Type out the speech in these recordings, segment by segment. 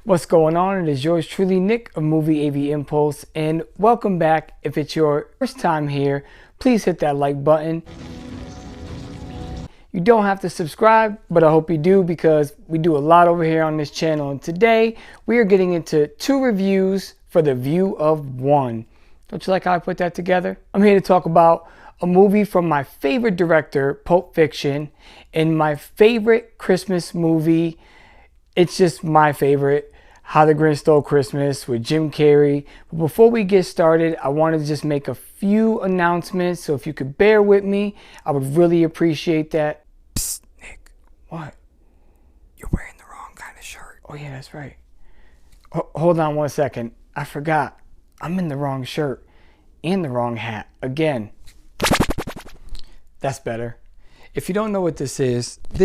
What's going on? It is yours truly, Nick of Movie AV Impulse, and welcome back. If it's your first time here, please hit that like button. You don't have to subscribe, but I hope you do because we do a lot over here on this channel. And today we are getting into 2 reviews for the view of 1. Don't you like how I put that together? I'm here to talk about a movie from my favorite director, Pulp Fiction, and my favorite Christmas movie. It's just my favorite, How the Grinch Stole Christmas with Jim Carrey. But before we get started, I want to just make a few announcements. So if you could bear with me, I would really appreciate that. Psst, Nick. What? You're wearing the wrong kind of shirt. Oh yeah, that's right. Hold on one second. I forgot. I'm in the wrong shirt and the wrong hat again. That's better. If you don't know what this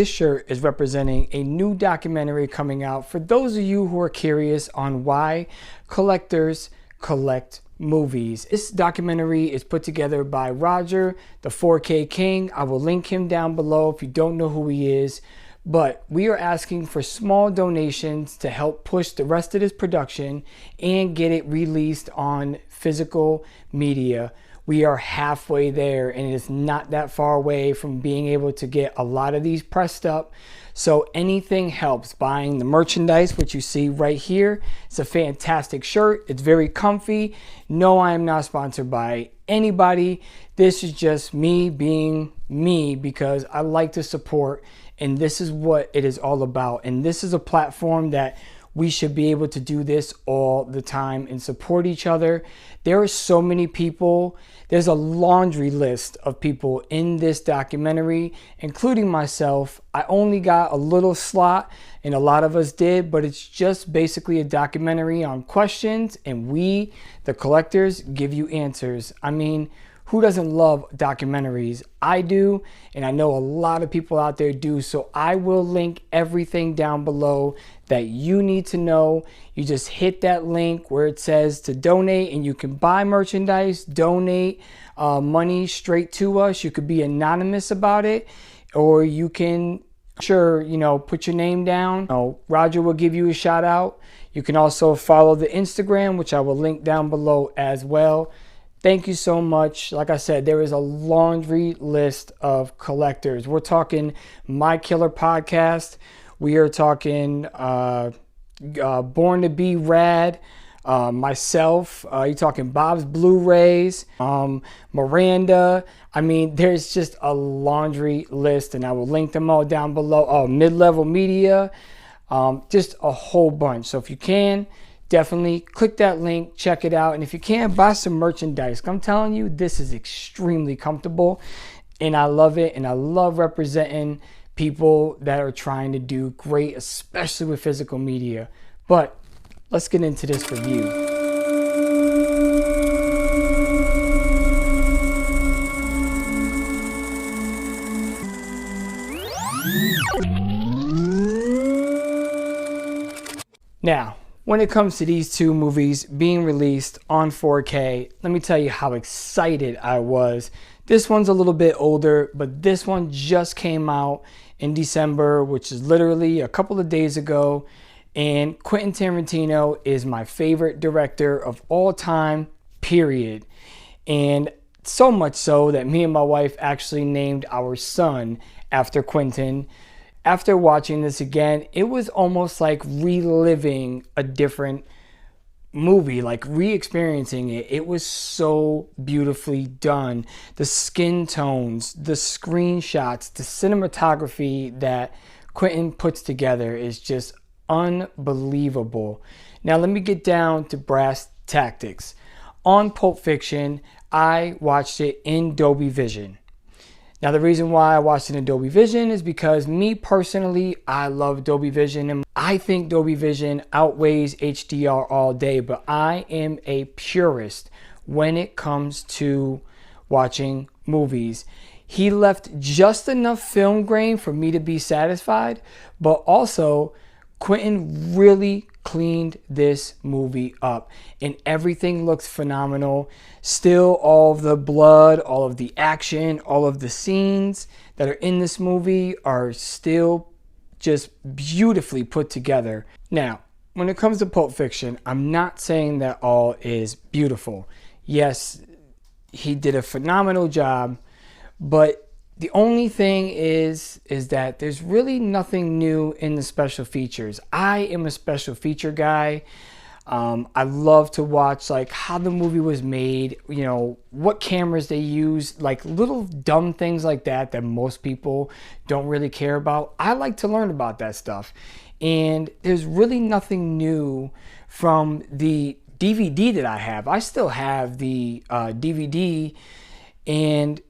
shirt is representing a new documentary coming out for those of you who are curious on why collectors collect movies. This documentary is put together by Roger, the 4K King. I will link him down below if you don't know who he is. But we are asking for small donations to help push the rest of this production and get it released on physical media. We are halfway there, and it is not that far away from being able to get a lot of these pressed up. So anything helps. Buying the merchandise, which you see right here. It's a fantastic shirt. It's very comfy. No, I am not sponsored by anybody. This is just me being me because I like to support, and this is what it is all about. And this is a platform that we should be able to do this all the time and support each other. There are so many people. There's a laundry list of people in this documentary, including myself. I only got a little slot, and a lot of us did, but it's just basically a documentary on questions, and we, the collectors, give you answers. I mean, who doesn't love documentaries? I do, and I know a lot of people out there do. So I will link everything down below that you need to know. You just hit that link where it says to donate, and you can buy merchandise, donate money straight to us. You could be anonymous about it, or you can put your name down. Roger will give you a shout out. You can also follow the Instagram, which I will link down below as well. Thank you so much. Like I said, there is a laundry list of collectors. We're talking My Killer Podcast. We are talking Born to Be Rad. Myself. You're talking Bob's Blu-Rays. Miranda. I mean, there's just a laundry list, and I will link them all down below. Mid-Level Media. Just a whole bunch. So if you can, definitely click that link, check it out, and if you can, buy some merchandise. I'm telling you, this is extremely comfortable, and I love it, and I love representing people that are trying to do great, especially with physical media. But let's get into this review. Now, when it comes to these 2 movies being released on 4K, let me tell you how excited I was. This one's a little bit older, but this one just came out in December, which is literally a couple of days ago. And Quentin Tarantino is my favorite director of all time, period. And so much so that me and my wife actually named our son after Quentin. After watching this again, it was almost like reliving a different movie, like re-experiencing it. It was so beautifully done. The skin tones, the screenshots, the cinematography that Quentin puts together is just unbelievable. Now let me get down to brass tactics. On Pulp Fiction, I watched it in Dolby Vision. Now, the reason why I watched it in Dolby Vision is because me personally, I love Dolby Vision, and I think Dolby Vision outweighs HDR all day, but I am a purist when it comes to watching movies. He left just enough film grain for me to be satisfied, but also Quentin really cleaned this movie up, and everything looks phenomenal. Still, all of the blood, all of the action, all of the scenes that are in this movie are still just beautifully put together. Now, when it comes to Pulp Fiction, I'm not saying that all is beautiful. Yes, he did a phenomenal job, but the only thing is that there's really nothing new in the special features. I am a special feature guy. I love to watch like how the movie was made, you know, what cameras they use, like little dumb things like that most people don't really care about. I like to learn about that stuff. And there's really nothing new from the DVD that I have. I still have the DVD, and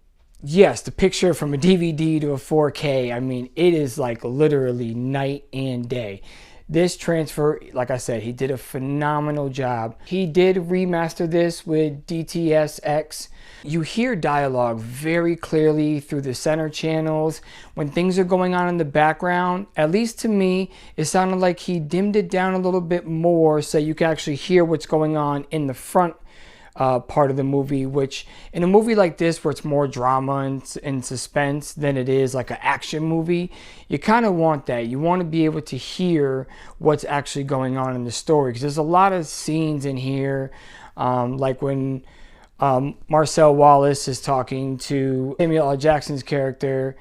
yes, the picture from a DVD to a 4K, I mean, it is like literally night and day. This transfer, like I said, he did a phenomenal job. He did remaster this with DTSX. You hear dialogue very clearly through the center channels. When things are going on in the background, at least to me, it sounded like he dimmed it down a little bit more so you can actually hear what's going on in the front part of the movie, which in a movie like this where it's more drama and suspense than it is like an action movie, you kind of want that. You want to be able to hear what's actually going on in the story, because there's a lot of scenes in here, like when Marcel Wallace is talking to Samuel L. Jackson's character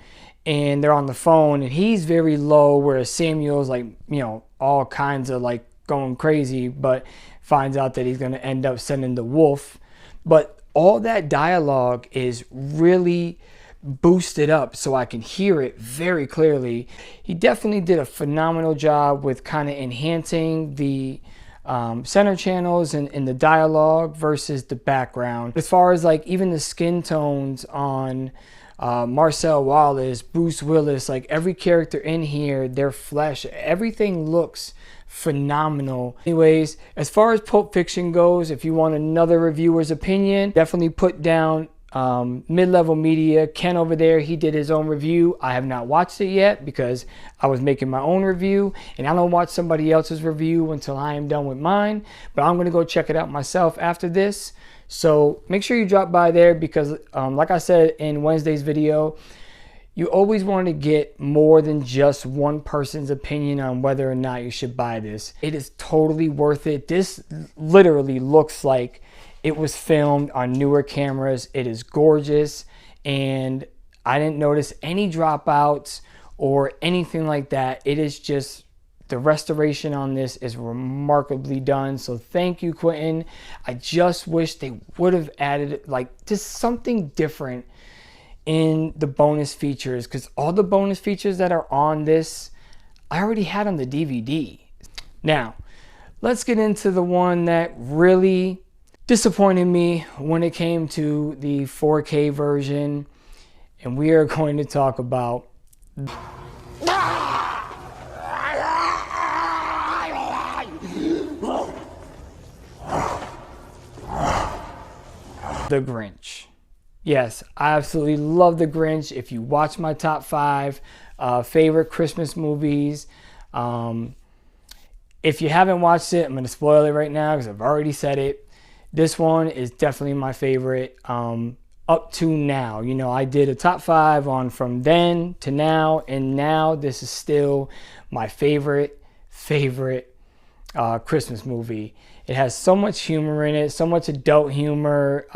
and they're on the phone and he's very low, whereas Samuel's like, you know, all kinds of like going crazy, but finds out that he's going to end up sending the wolf. But all that dialogue is really boosted up so I can hear it very clearly. He definitely did a phenomenal job with kind of enhancing the center channels and the dialogue versus the background. As far as like even the skin tones on Marcel Wallace, Bruce Willis, like every character in here, their flesh, everything looks phenomenal. Anyways, as far as Pulp Fiction goes, if you want another reviewer's opinion, definitely put down Mid-Level Media. Ken over there, he did his own review. I have not watched it yet because I was making my own review, and I don't watch somebody else's review until I am done with mine, but I'm going to go check it out myself after this. So make sure you drop by there because like I said in Wednesday's video, you always want to get more than just one person's opinion on whether or not you should buy this. It is totally worth it. This literally looks like it was filmed on newer cameras. It is gorgeous, and I didn't notice any dropouts or anything like that. It is just, the restoration on this is remarkably done. So thank you, Quentin. I just wish they would have added like just something different in the bonus features, because all the bonus features that are on this I already had on the DVD. Now let's get into the one that really disappointed me when it came to the 4K version, and we are going to talk about The Grinch. Yes, I absolutely love The Grinch. If you watch my top 5 favorite Christmas movies, if you haven't watched it, I'm going to spoil it right now because I've already said it. This one is definitely my favorite up to now. You know, I did a top 5 on from then to now, and now this is still my favorite Christmas movie. It has so much humor in it, so much adult humor.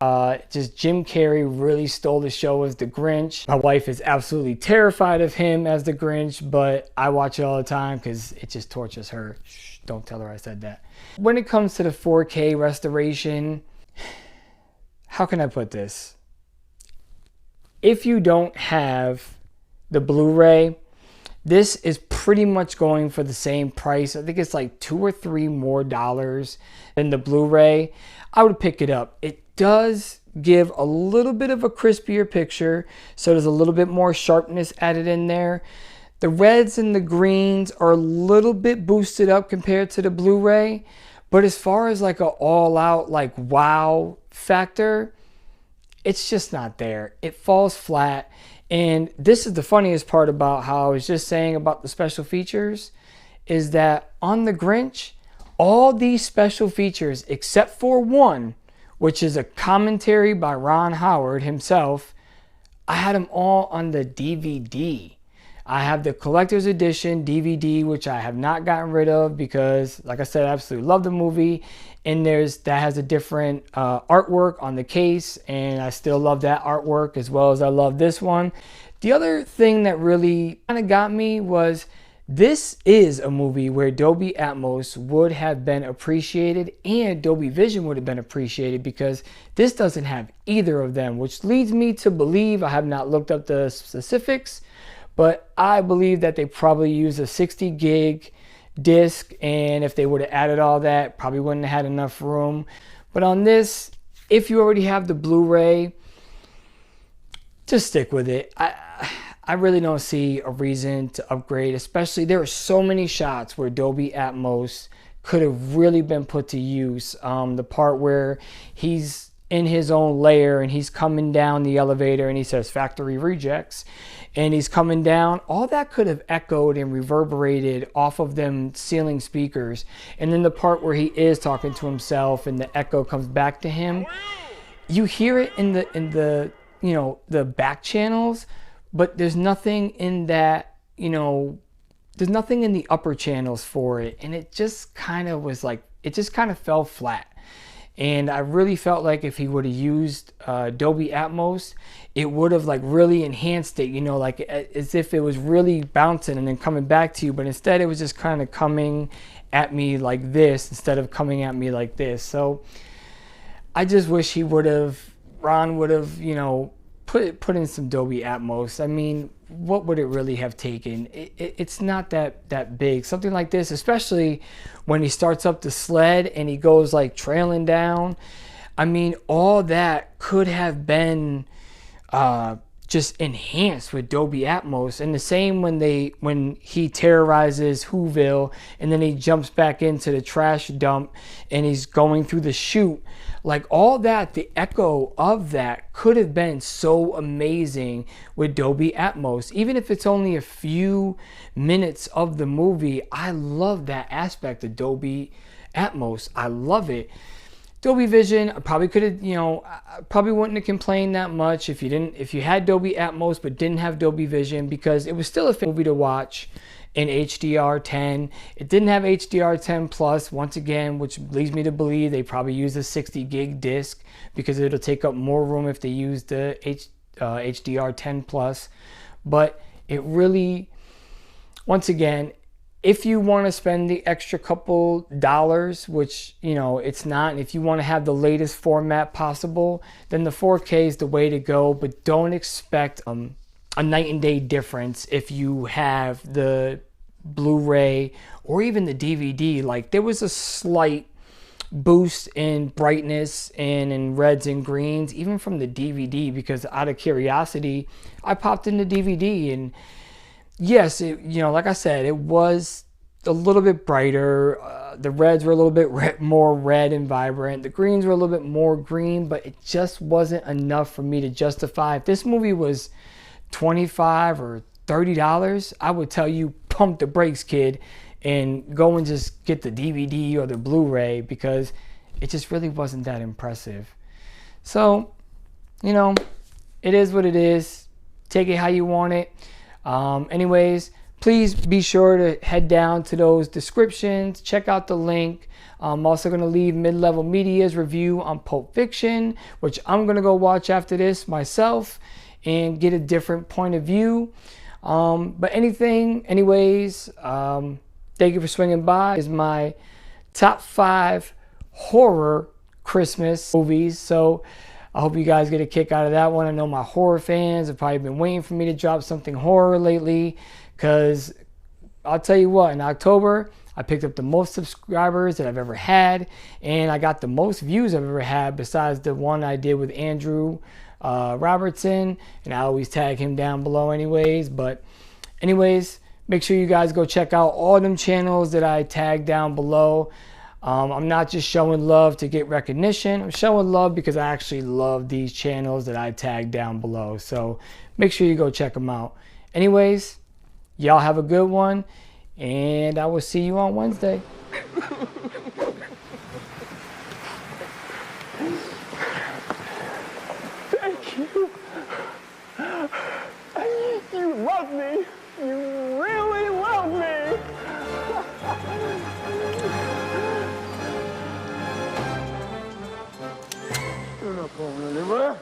Just Jim Carrey really stole the show as the Grinch. My wife is absolutely terrified of him as the Grinch, but I watch it all the time because it just tortures her. Shh, don't tell her I said that. When it comes to the 4K restoration, how can I put this? If you don't have the Blu-ray, this is pretty much going for the same price. I think it's like $2 or $3 more than the Blu-ray. I would pick it up. It does give a little bit of a crispier picture, so there's a little bit more sharpness added in there. The reds and the greens are a little bit boosted up compared to the Blu-ray, but as far as like an all-out like wow factor, it's just not there. It falls flat. And this is the funniest part about how I was just saying about the special features, is that on the Grinch, all these special features, except for one, which is a commentary by Ron Howard himself, I had them all on the DVD. I have the collector's edition DVD, which I have not gotten rid of because, like I said, I absolutely love the movie. And that has a different artwork on the case, and I still love that artwork as well as I love this one. The other thing that really kind of got me was this is a movie where Dolby Atmos would have been appreciated and Dolby Vision would have been appreciated, because this doesn't have either of them, which leads me to believe, I have not looked up the specifics, but I believe that they probably use a 60 gig disc, and if they would have added all that, probably wouldn't have had enough room. But on this, if you already have the Blu-ray, just stick with it. I really don't see a reason to upgrade, especially there are so many shots where Dolby Atmos could have really been put to use. The part where he's in his own lair and he's coming down the elevator and he says factory rejects and he's coming down, all that could have echoed and reverberated off of them ceiling speakers. And then the part where he is talking to himself and the echo comes back to him, you hear it in the you know, the back channels, but there's nothing in that, you know, there's nothing in the upper channels for it. And it just kind of was like, it just kind of fell flat. And I really felt like if he would have used Dolby Atmos, it would have like really enhanced it, you know, like as if it was really bouncing and then coming back to you. But instead it was just kind of coming at me like this instead of coming at me like this. So I just wish Ron would have, you know, put in some Dolby Atmos. I mean, what would it really have taken? It's not that big. Something like this, especially when he starts up the sled and he goes like trailing down. I mean, all that could have been just enhanced with Dolby Atmos. And the same when he terrorizes Whoville and then he jumps back into the trash dump and he's going through the chute. Like all that, the echo of that could have been so amazing with Dolby Atmos. Even if it's only a few minutes of the movie, I love that aspect of Dolby Atmos. I love it. Dolby Vision, I probably could have, you know, I probably wouldn't have complained that much if you had Dolby Atmos but didn't have Dolby Vision, because it was still a movie to watch in HDR10. It didn't have HDR10 Plus, once again, which leads me to believe they probably use a 60 gig disc because it'll take up more room if they use the HDR10 Plus. But it really, once again, if you want to spend the extra couple dollars, which, you know, it's not, and if you want to have the latest format possible, then the 4K is the way to go. But don't expect a night and day difference if you have the Blu-ray or even the DVD. Like there was a slight boost in brightness and in reds and greens even from the DVD, because out of curiosity I popped in the DVD, and yes, you know, like I said, it was a little bit brighter. The reds were a little bit more red and vibrant. The greens were a little bit more green, but it just wasn't enough for me to justify. If this movie was $25 or $30, I would tell you, pump the brakes, kid, and go and just get the DVD or the Blu-ray, because it just really wasn't that impressive. So, you know, it is what it is. Take it how you want it. Anyways, please be sure to head down to those descriptions, check out the link. I'm also going to leave Mid-Level Media's review on Pulp Fiction, which I'm going to go watch after this myself and get a different point of view. But anyways, thank you for swinging by. Is my top 5 horror Christmas movies. So I hope you guys get a kick out of that one. I know my horror fans have probably been waiting for me to drop something horror lately, because I'll tell you what, in October, I picked up the most subscribers that I've ever had, and I got the most views I've ever had besides the one I did with Andrew Robertson, and I always tag him down below anyways. But anyways, make sure you guys go check out all them channels that I tag down below. I'm not just showing love to get recognition. I'm showing love because I actually love these channels that I tag down below. So make sure you go check them out. Anyways, y'all have a good one, and I will see you on Wednesday. Thank you. You love me. You Bon, on y va?